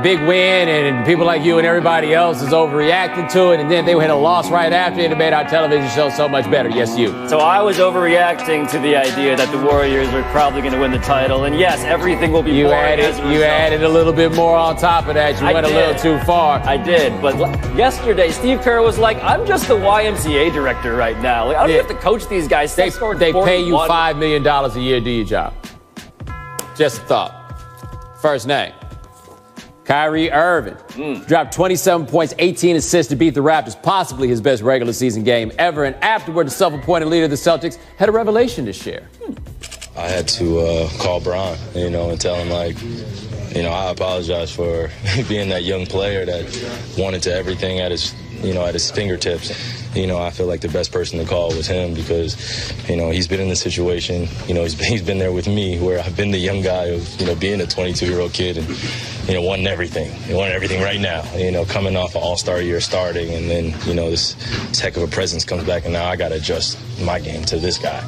a big win, and people like you and everybody else is overreacting to it, and then they had a loss right after it. It made our television show so much better. Yes, you. So I was overreacting to the idea that the Warriors were probably going to win the title, and yes, everything will be boring as a result. You added a little bit more on top of that. You went a little too far. I did, but yesterday, Steve Kerr was like, I'm just the YMCA director right now. Like, I don't have to coach these guys. They pay you $5 million a year to do your job. Just a thought. First name. Kyrie Irving dropped 27 points, 18 assists to beat the Raptors, possibly his best regular season game ever. And afterward, the self-appointed leader of the Celtics had a revelation to share. I had to call Bron, and tell him, I apologize for being that young player that wanted to everything at his fingertips. I feel like the best person to call was him because, he's been in the situation, he's been there with me where I've been the young guy of, being a 22-year-old kid and, wanting everything. He wanted everything right now, coming off an all-star year starting and then, this heck of a presence comes back and now I got to adjust my game to this guy.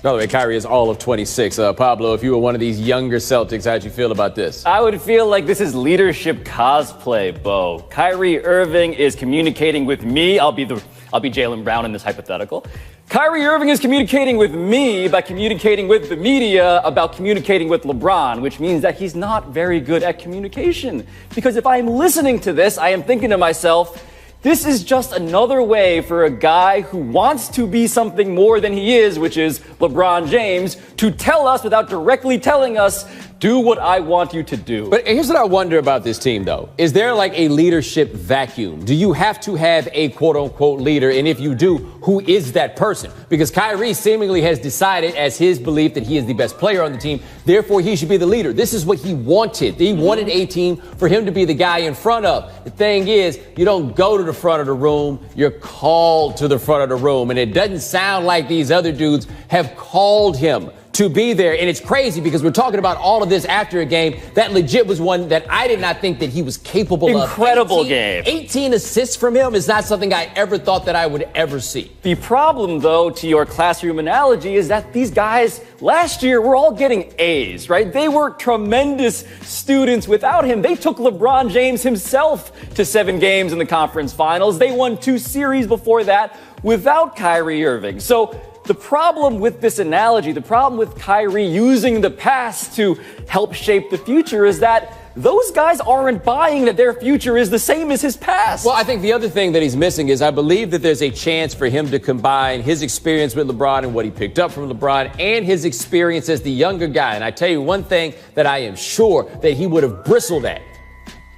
By the way, Kyrie is all of 26. Pablo, if you were one of these younger Celtics, how'd you feel about this? I would feel like this is leadership cosplay, Bo. Kyrie Irving is communicating with me. I'll be Jaylen Brown in this hypothetical. Kyrie Irving is communicating with me by communicating with the media about communicating with LeBron, which means that he's not very good at communication. Because if I'm listening to this, I am thinking to myself, this is just another way for a guy who wants to be something more than he is, which is LeBron James, to tell us without directly telling us, do what I want you to do. But here's what I wonder about this team, though. Is there like a leadership vacuum? Do you have to have a quote-unquote leader? And if you do, who is that person? Because Kyrie seemingly has decided as his belief that he is the best player on the team. Therefore, he should be the leader. This is what he wanted. He wanted a team for him to be the guy in front of. The thing is, you don't go to the front of the room. You're called to the front of the room. And it doesn't sound like these other dudes have called him to be there. And it's crazy because we're talking about all of this after a game that legit was one that I did not think that he was capable of. Incredible game. 18 assists from him is not something I ever thought that I would ever see. The problem, though, to your classroom analogy is that these guys last year were all getting A's, right? They were tremendous students without him. They took LeBron James himself to 7 games in the conference finals. They won 2 series before that without Kyrie Irving. So the problem with this analogy, the problem with Kyrie using the past to help shape the future is that those guys aren't buying that their future is the same as his past. Well, I think the other thing that he's missing is I believe that there's a chance for him to combine his experience with LeBron and what he picked up from LeBron and his experience as the younger guy. And I tell you one thing that I am sure that he would have bristled at.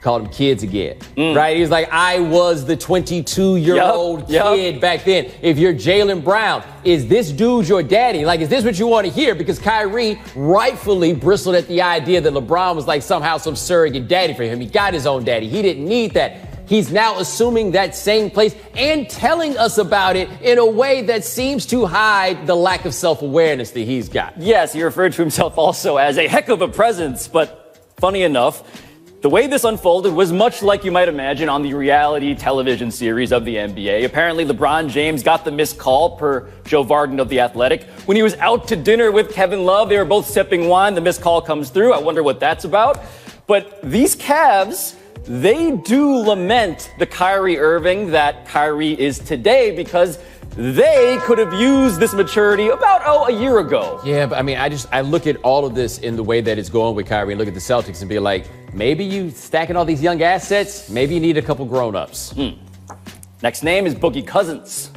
Called them kids again, right? He was like, I was the 22-year-old kid back then. If you're Jaylen Brown, is this dude your daddy? Like, is this what you want to hear? Because Kyrie rightfully bristled at the idea that LeBron was like somehow some surrogate daddy for him. He got his own daddy. He didn't need that. He's now assuming that same place and telling us about it in a way that seems to hide the lack of self-awareness that he's got. Yes, he referred to himself also as a heck of a presence, but funny enough, the way this unfolded was much like you might imagine on the reality television series of the NBA. Apparently, LeBron James got the missed call per Joe Varden of The Athletic. When he was out to dinner with Kevin Love, they were both sipping wine. The missed call comes through. I wonder what that's about. But these Cavs, they do lament the Kyrie Irving that Kyrie is today because they could have used this maturity about, a year ago. Yeah, but I mean, I look at all of this in the way that it's going with Kyrie and look at the Celtics and be like, maybe you stacking all these young assets, maybe you need a couple grown-ups. Next name is Boogie Cousins.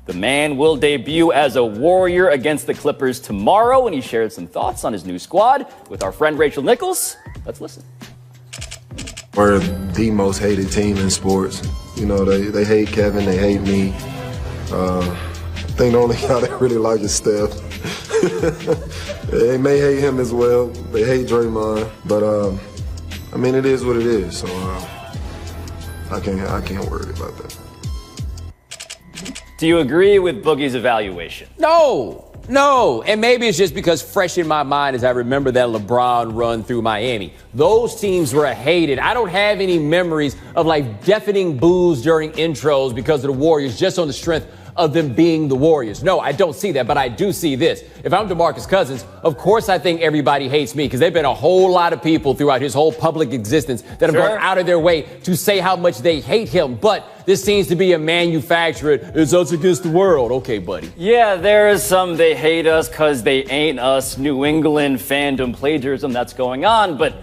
The man will debut as a Warrior against the Clippers tomorrow, and he shared some thoughts on his new squad with our friend Rachel Nichols. Let's listen. We're the most hated team in sports. They hate Kevin, they hate me. I think the only guy that really like is Steph. They may hate him as well. They hate Draymond, but it is what it is. So I can't worry about that. Do you agree with Boogie's evaluation? No, and maybe it's just because fresh in my mind as I remember that LeBron run through Miami. Those teams were hated. I don't have any memories of like deafening boos during intros because of the Warriors just on the strength of them being the Warriors. No, I don't see that, but I do see this. If I'm DeMarcus Cousins, of course I think everybody hates me because there've been a whole lot of people throughout his whole public existence that have gone out of their way to say how much they hate him. But this seems to be a manufactured, it's us against the world. Okay, buddy. Yeah, there's some they hate us because they ain't us New England fandom plagiarism that's going on, but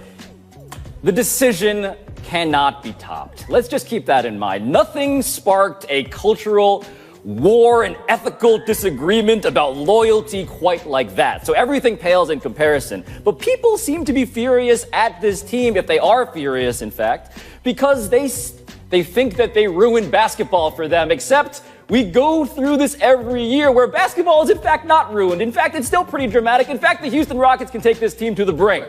the decision cannot be topped. Let's just keep that in mind. Nothing sparked a cultural war and ethical disagreement about loyalty quite like that. So everything pales in comparison. But people seem to be furious at this team, if they are furious, in fact, because they think that they ruined basketball for them, except we go through this every year where basketball is in fact not ruined. In fact, it's still pretty dramatic. In fact, the Houston Rockets can take this team to the brink.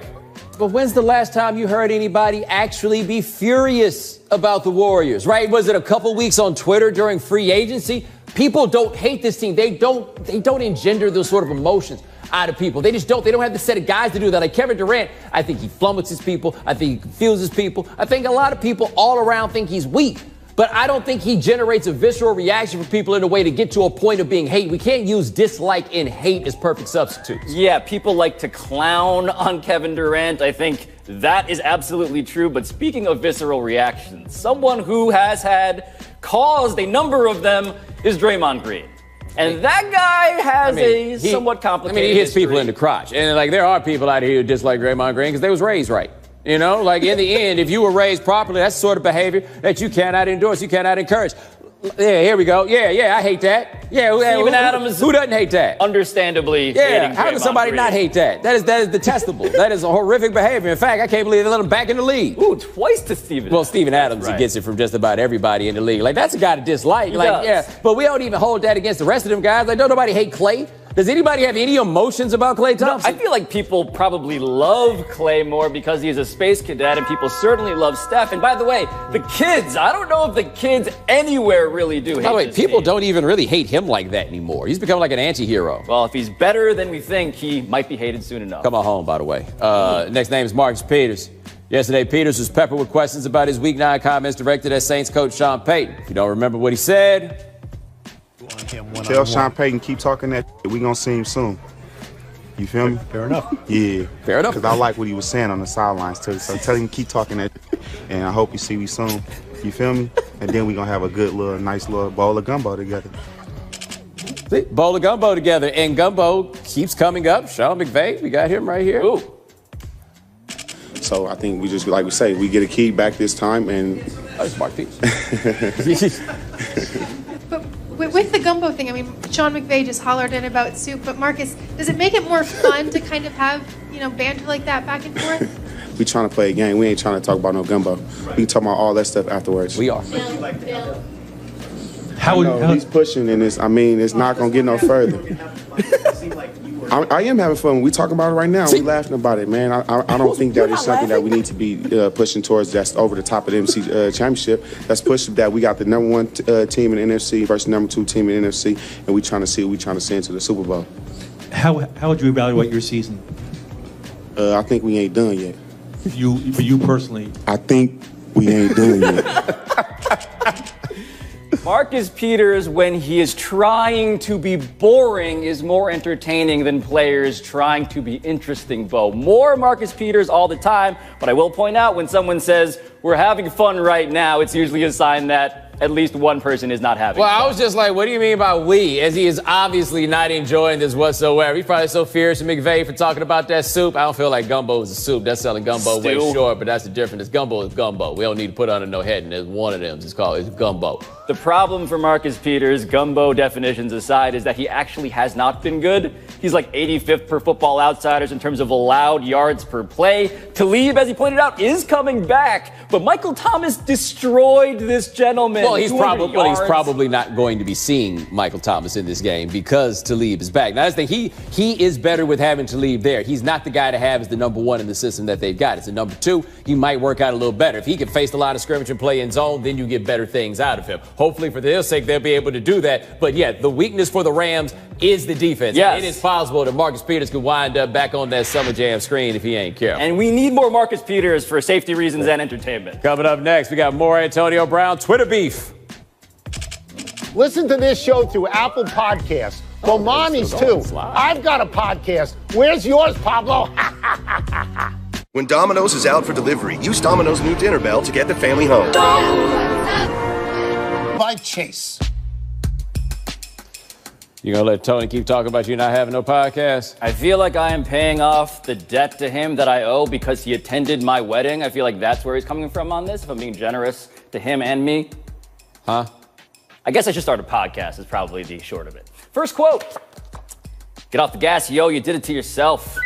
But when's the last time you heard anybody actually be furious about the Warriors, right? Was it a couple weeks on Twitter during free agency? People don't hate this team. They don't engender those sort of emotions out of people. They just don't. They don't have the set of guys to do that. Like Kevin Durant, I think he flummoxes people. I think he confuses people. I think a lot of people all around think he's weak. But I don't think he generates a visceral reaction for people in a way to get to a point of being hate. We can't use dislike and hate as perfect substitutes. Yeah, people like to clown on Kevin Durant. I think that is absolutely true. But speaking of visceral reactions, someone who has caused a number of them is Draymond Green. And that guy has a somewhat complicated he hits history. people in the crotch. And like there are people out here who dislike Draymond Green because they was raised right. You know, like in the end, if you were raised properly, that's the sort of behavior that you cannot endorse, you cannot encourage. Yeah, here we go. Yeah, I hate that. Yeah, Steven Adams. Who doesn't hate that? Understandably. Yeah, how can somebody not hate that? That is detestable. That is a horrific behavior. In fact, I can't believe they let him back in the league. Ooh, twice to Steven. Well, Steven Adams, he gets it from just about everybody in the league. Like, that's a guy to dislike. But we don't even hold that against the rest of them guys. Like, don't nobody hate Klay? Does anybody have any emotions about Klay Thompson? No, I feel like people probably love Klay more because he's a space cadet, and people certainly love Steph. And by the way, the kids, I don't know if the kids anywhere really do hate By the way, people team. don't even really hate him like that anymore. He's become like an anti-hero. Well, if he's better than we think, he might be hated soon enough. Come on home, by the way. Next name is Marcus Peters. Yesterday, Peters was peppered with questions about his Week 9 comments directed at Saints coach Sean Payton. If you don't remember what he said, tell Sean Payton, keep talking that shit. We gonna see him soon. You feel me? Fair enough. Yeah. Fair enough. Because I like what he was saying on the sidelines too. So tell him keep talking that shit. And I hope you see me soon. You feel me? And then we gonna have a good little, nice little bowl of gumbo together. See, bowl of gumbo together. And gumbo keeps coming up. Sean McVay, we got him right here. Ooh. So I think we just, like we say, we get a key back this time and... That's Mark Peters. But with the gumbo thing, I mean, Sean McVay just hollered in about soup, but Marcus, does it make it more fun to kind of have, banter like that back and forth? We trying to play a game. We ain't trying to talk about no gumbo. We can talk about all that stuff afterwards. We are. He's pushing and it's not going to get no further. I am having fun. We talking about it right now. We laughing about it, man. I don't think that is something that we need to be pushing towards. That's over the top of the MC championship. That's pushing that we got the number one team in the NFC versus number 2 team in the NFC, and we trying to see what we trying to send to the Super Bowl. How would you evaluate your season? I think we ain't done yet. For you personally? I think we ain't done yet. Marcus Peters, when he is trying to be boring, is more entertaining than players trying to be interesting, Bo. More Marcus Peters all the time, but I will point out when someone says, we're having fun right now, it's usually a sign that at least one person is not having fun. I was just like, what do you mean by we? As he is obviously not enjoying this whatsoever. He's probably so furious at McVay for talking about that soup. I don't feel like gumbo is a soup. That's selling gumbo way short, but that's the difference. Gumbo is gumbo. We don't need to put under no head, and there's one of them. It's called gumbo. The problem for Marcus Peters, gumbo definitions aside, is that he actually has not been good. He's like 85th per Football Outsiders in terms of allowed yards per play. Talib, as he pointed out, is coming back, but Michael Thomas destroyed this gentleman. Well, he's probably not going to be seeing Michael Thomas in this game because Talib is back. Now, that's the thing. He is better with having Talib there. He's not the guy to have as the number 1 in the system that they've got. It's a number 2. He might work out a little better. If he can face the line of scrimmage and play in zone, then you get better things out of him. Hopefully, for their sake, they'll be able to do that. But yeah, the weakness for the Rams is the defense. Yes. It is possible that Marcus Peters could wind up back on that Summer Jam screen if he ain't careful. And we need more Marcus Peters for safety reasons and entertainment. Coming up next, we got more Antonio Brown Twitter beef. Listen to this show through Apple Podcasts. Bomani's too. I've got a podcast. Where's yours, Pablo? When Domino's is out for delivery, use Domino's new dinner bell to get the family home. By Chase. You gonna let Tony keep talking about you not having no podcast? I feel like I am paying off the debt to him that I owe because he attended my wedding. I feel like that's where he's coming from on this, if I'm being generous to him and me. Huh? I guess I should start a podcast is probably the short of it. First quote. Get off the gas, yo, you did it to yourself.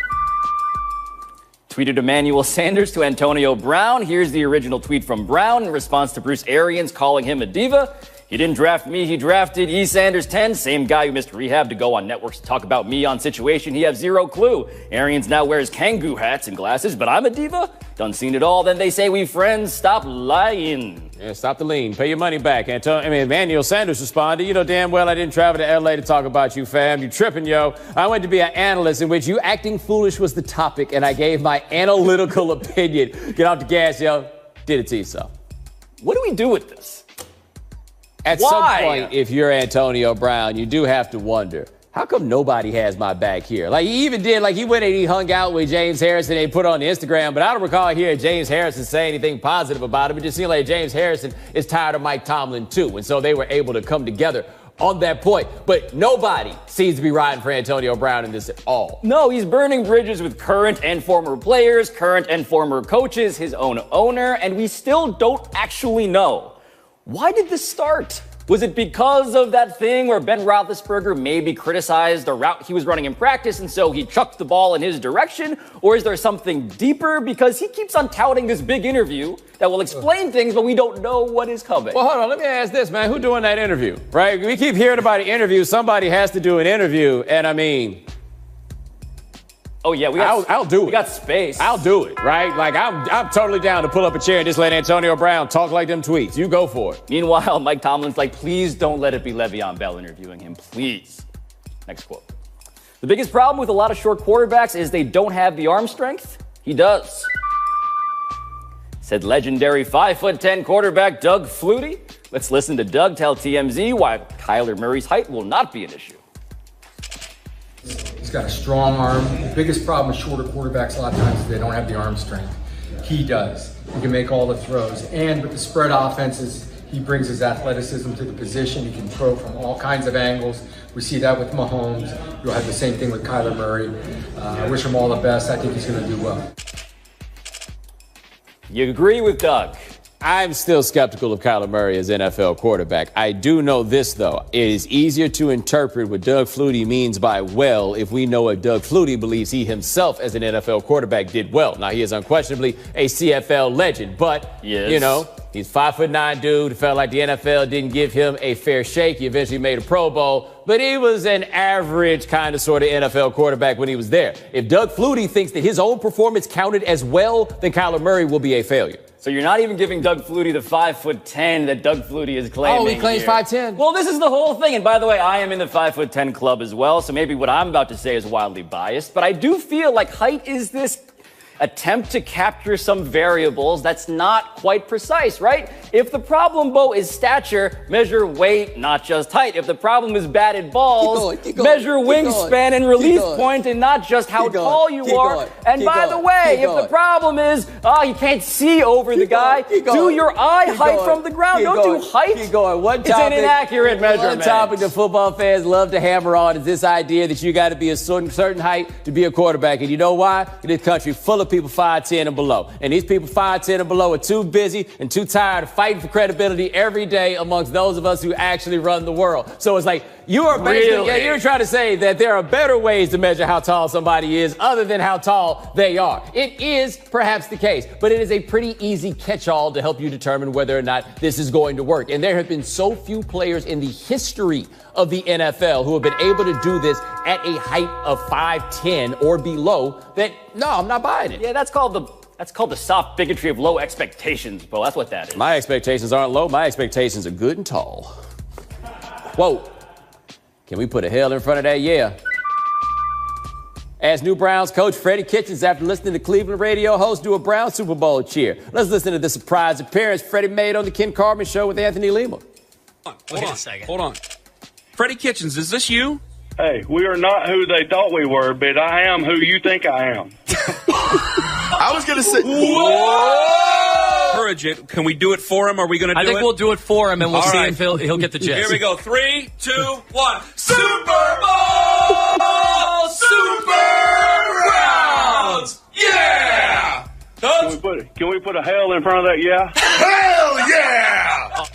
Tweeted Emmanuel Sanders to Antonio Brown. Here's the original tweet from Brown in response to Bruce Arians calling him a diva. He didn't draft me, he drafted E. Sanders 10, same guy who missed rehab to go on networks to talk about me on Situation. He has zero clue. Arians now wears Kangoo hats and glasses, but I'm a diva? Done seen it all, then they say we friends, stop lying. Yeah, stop the lean. Pay your money back, Emmanuel Sanders responded, you know damn well I didn't travel to L.A. to talk about you, fam. You tripping, yo. I went to be an analyst in which you acting foolish was the topic, and I gave my analytical opinion. Get off the gas, yo. Did it to yourself. What do we do with this? At some point, if you're Antonio Brown, you do have to wonder, how come nobody has my back here? Like, he even did, like, he went and he hung out with James Harrison and he put on the Instagram, but I don't recall hearing James Harrison say anything positive about him. It just seemed like James Harrison is tired of Mike Tomlin, too. And so they were able to come together on that point. But nobody seems to be riding for Antonio Brown in this at all. No, he's burning bridges with current and former players, current and former coaches, his own owner, and we still don't actually know. Why did this start? Was it because of that thing where Ben Roethlisberger maybe criticized the route he was running in practice and so he chucked the ball in his direction? Or is there something deeper? Because he keeps on touting this big interview that will explain things, but we don't know what is coming. Well, hold on. Let me ask this, man. Who's doing that interview, right? We keep hearing about an interview. Somebody has to do an interview. And I mean... Oh, yeah, I'll do it. We got space. I'll do it, right? Like, I'm totally down to pull up a chair and just let Antonio Brown talk like them tweets. You go for it. Meanwhile, Mike Tomlin's like, please don't let it be Le'Veon Bell interviewing him, please. Next quote. The biggest problem with a lot of short quarterbacks is they don't have the arm strength. He does. Said legendary 5'10" quarterback Doug Flutie. Let's listen to Doug tell TMZ why Kyler Murray's height will not be an issue. He's got a strong arm. The biggest problem with shorter quarterbacks a lot of times is they don't have the arm strength. He does. He can make all the throws. And with the spread offenses, he brings his athleticism to the position. He can throw from all kinds of angles. We see that with Mahomes. You'll have the same thing with Kyler Murray. I wish him all the best. I think he's going to do well. You agree with Doug? I'm still skeptical of Kyler Murray as NFL quarterback. I do know this, though. It is easier to interpret what Doug Flutie means by well if we know what Doug Flutie believes he himself as an NFL quarterback did well. Now, he is unquestionably a CFL legend, but, you know, he's 5'9" dude. It felt like the NFL didn't give him a fair shake. He eventually made a Pro Bowl, but he was an average kind of sort of NFL quarterback when he was there. If Doug Flutie thinks that his own performance counted as well, then Kyler Murray will be a failure. So you're not even giving Doug Flutie the 5'10" that Doug Flutie is claiming. Oh, he claims 5'10"? Well, this is the whole thing. And by the way, I am in the 5'10" club as well. So maybe what I'm about to say is wildly biased. But I do feel like height is this attempt to capture some variables that's not quite precise, right? If the problem, Bo, is stature, measure weight, not just height. If the problem is batted balls, measure wingspan and release point and not just how tall you are. And by the way, if the problem is, you can't see over the guy, do your eye height from the ground. Don't do height. It's an inaccurate measurement. One topic that football fans love to hammer on is this idea that you got to be a certain height to be a quarterback. And you know why? In this country full of people 5'10" and below. And these people 5'10" and below are too busy and too tired of fighting for credibility every day amongst those of us who actually run the world. So it's like, you are basically, you're trying to say that there are better ways to measure how tall somebody is other than how tall they are. It is perhaps the case, but it is a pretty easy catch-all to help you determine whether or not this is going to work. And there have been so few players in the history of the NFL who have been able to do this at a height of 5'10" or below that, no, I'm not buying it. Yeah, that's called the soft bigotry of low expectations, bro. That's what that is. My expectations aren't low. My expectations are good and tall. Whoa. Can we put a hell in front of that? Yeah. As new Browns coach Freddie Kitchens, after listening to Cleveland radio host do a Brown Super Bowl cheer. Let's listen to the surprise appearance Freddie made on the Ken Carman Show with Anthony Lima. Hold on a second. Hold on. Freddie Kitchens, is this you? Hey, we are not who they thought we were, but I am who you think I am. I was going to say... Whoa! Encourage it. Can we do it for him? Are we going to do it? I think we'll do it for him, and we'll see if he'll get the gist. Here we go. 3, 2, 1. Super Bowl! Super Browns! Yeah! Can we put a hell in front of that, yeah? Hell yeah!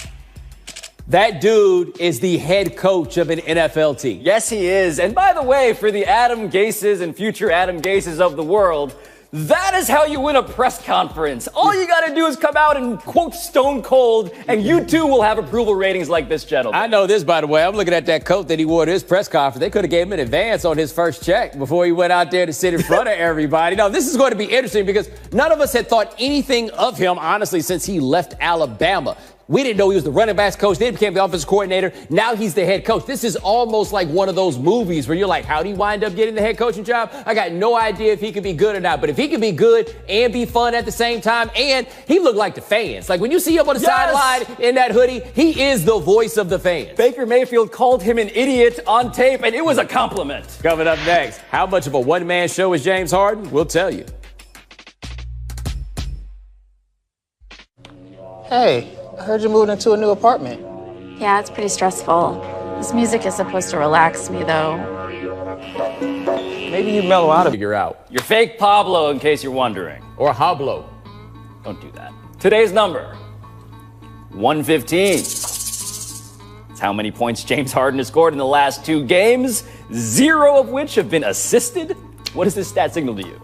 That dude is the head coach of an NFL team. Yes, he is. And by the way, for the Adam Gases and future Adam Gases of the world, that is how you win a press conference. All you got to do is come out and quote Stone Cold, and you too will have approval ratings like this gentleman. I know this, by the way. I'm looking at that coat that he wore to his press conference. They could have gave him an advance on his first check before he went out there to sit in front of everybody. No, this is going to be interesting because none of us had thought anything of him, honestly, since he left Alabama. We didn't know he was the running backs coach. Then he became the offensive coordinator. Now he's the head coach. This is almost like one of those movies where you're like, how'd he wind up getting the head coaching job? I got no idea if he could be good or not. But if he could be good and be fun at the same time, and he looked like the fans. Like when you see him on the sideline in that hoodie, he is the voice of the fans. Baker Mayfield called him an idiot on tape, and it was a compliment. Coming up next, how much of a one-man show is James Harden? We'll tell you. Hey. I heard you moved into a new apartment. Yeah, it's pretty stressful. This music is supposed to relax me, though. Maybe you mellow out of figure out. You're fake Pablo, in case you're wondering. Or Hablo. Don't do that. Today's number, 115. It's how many points James Harden has scored in the last 2 games, 0 of which have been assisted. What does this stat signal to you?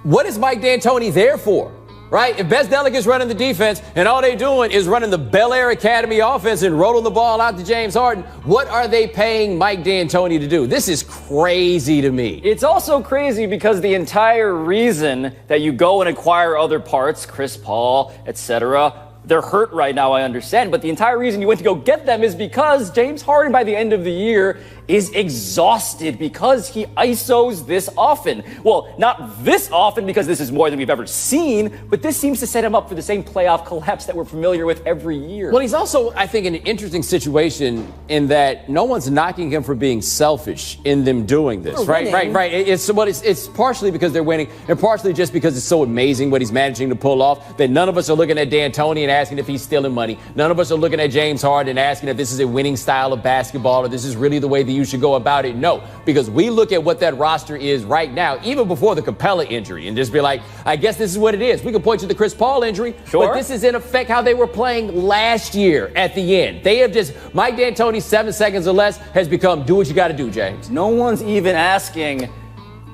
What is Mike D'Antoni there for? Right? If Best Delegate's running the defense and all they doing is running the Bel Air Academy offense and rolling the ball out to James Harden, what are they paying Mike D'Antoni to do? This is crazy to me. It's also crazy because the entire reason that you go and acquire other parts, Chris Paul, etc., they're hurt right now, I understand, but the entire reason you went to go get them is because James Harden, by the end of the year, is exhausted because he ISOs this often. Well, not this often because this is more than we've ever seen, but this seems to set him up for the same playoff collapse that we're familiar with every year. Well, he's also, I think, in an interesting situation in that no one's knocking him for being selfish in them doing this, right? It's partially because they're winning and partially just because it's so amazing what he's managing to pull off that none of us are looking at D'Antoni and asking if he's stealing money. None of us are looking at James Harden and asking if this is a winning style of basketball or this is really the way that you should go about it. No, because we look at what that roster is right now, even before the Capella injury, and just be like, I guess this is what it is. We can point to the Chris Paul injury, but this is in effect how they were playing last year at the end. They have just, Mike D'Antoni, 7 seconds or less, has become do what you got to do, James. No one's even asking,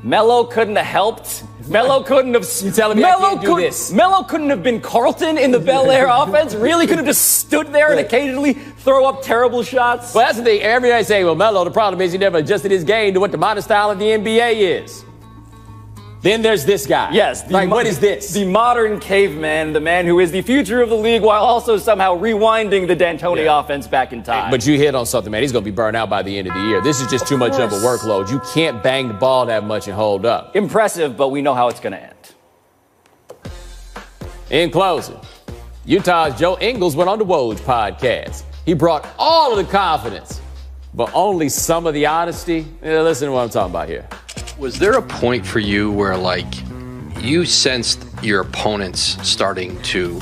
Melo couldn't have helped. Melo couldn't have. You telling me I can't do this? Melo couldn't have been Carlton in the Bel Air offense. Really could have just stood there and occasionally throw up terrible shots. Well, that's the thing. Everybody say, well, Melo, the problem is he never adjusted his game to what the modern style of the NBA is. Then there's this guy. Yes. What is this? The modern caveman, the man who is the future of the league while also somehow rewinding the D'Antoni offense back in time. But you hit on something, man. He's going to be burned out by the end of the year. This is just too much of a workload. You can't bang the ball that much and hold up. Impressive, but we know how it's going to end. In closing, Utah's Joe Ingles went on the Woj podcast. He brought all of the confidence, but only some of the honesty. Listen to what I'm talking about here. Was there a point for you where, like, you sensed your opponents starting to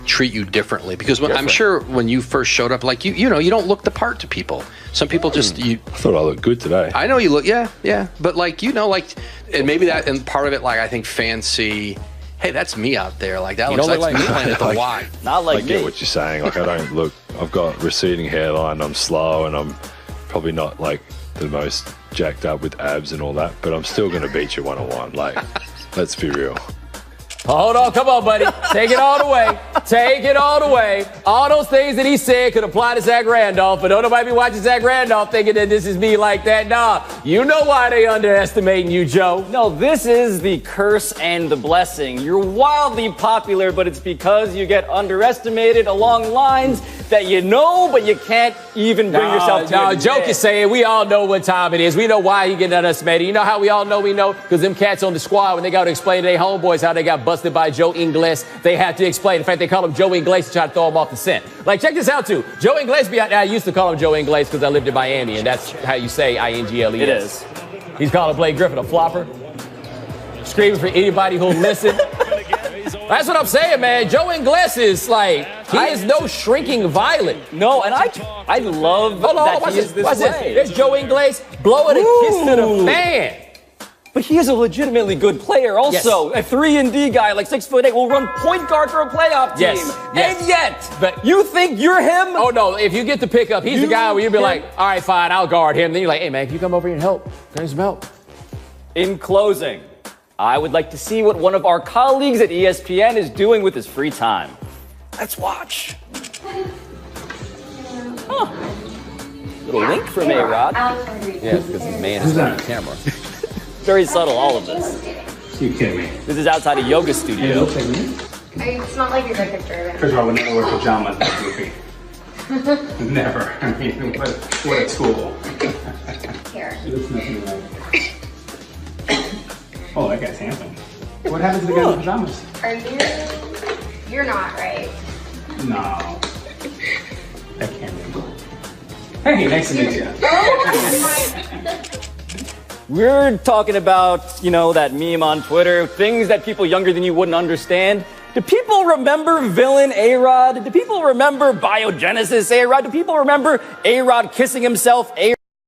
treat you differently? Because I'm sure when you first showed up, like, you know, you don't look the part to people. Some people just... I thought I looked good today. I know you look, yeah. But, like, you know, like, and maybe that, and part of it, like, I think fans see, hey, that's me out there. Like, that looks like me playing at the Y. Not like me. I get what you're saying. Like, I don't look... I've got receding hairline, I'm slow, and I'm probably not, like, the most jacked up with abs and all that, but I'm still going to beat you one-on-one. Like, let's be real. Hold on, come on, buddy. Take it all the way. Take it all the way. All those things that he said could apply to Zach Randolph, but don't nobody be watching Zach Randolph thinking that this is me like that. Nah, you know why they underestimating you, Joe. No, this is the curse and the blessing. You're wildly popular, but it's because you get underestimated along lines that you know, but you can't even bring yourself to No, admit. joke is saying we all know what time it is. We know why he getting underestimated. You know how we all know we know? Because them cats on the squad, when they got to explain to their homeboys how they got busted by Joe Ingles, they have to explain. In fact, they call him Joe Ingles to try to throw him off the scent. Like, check this out, too. Joe Ingles, I used to call him Joe Ingles because I lived in Miami, and that's how you say I-N-G-L-E-S. It is. He's calling Blake Griffin a flopper. Screaming for anybody who'll listen. That's what I'm saying, man. Joe Ingles is like, he is no shrinking violet. No, and I love that he is this way. There's Joe Ingles blowing a kiss to the fan. But he is a legitimately good player also. Yes. A 3-and-D guy, like 6'8", will run point guard for a playoff team. Yes. And yet, but you think you're him? Oh, no. If you get the pickup, he's the guy where you'll be like, all right, fine, I'll guard him. Then you're like, hey, man, can you come over here and help? Can you some help? In closing, I would like to see what one of our colleagues at ESPN is doing with his free time. Let's watch. Huh. Little wink from A-Rod. Yeah, because his man is on the camera. Very subtle, all of this. You kidding me? This is outside a yoga studio. It's not like your good picture. First of all, I would never wear pajamas that goofy. Never. I mean, what a tool. Here. She looks nothing like. Oh, that guy's handsome. What happened to the guy in pajamas? Are you? You're not, right? No. That can't be. Hey, nice to meet you. We're talking about, that meme on Twitter, things that people younger than you wouldn't understand. Do people remember villain A-Rod? Do people remember biogenesis A-Rod? Do people remember A-Rod kissing himself?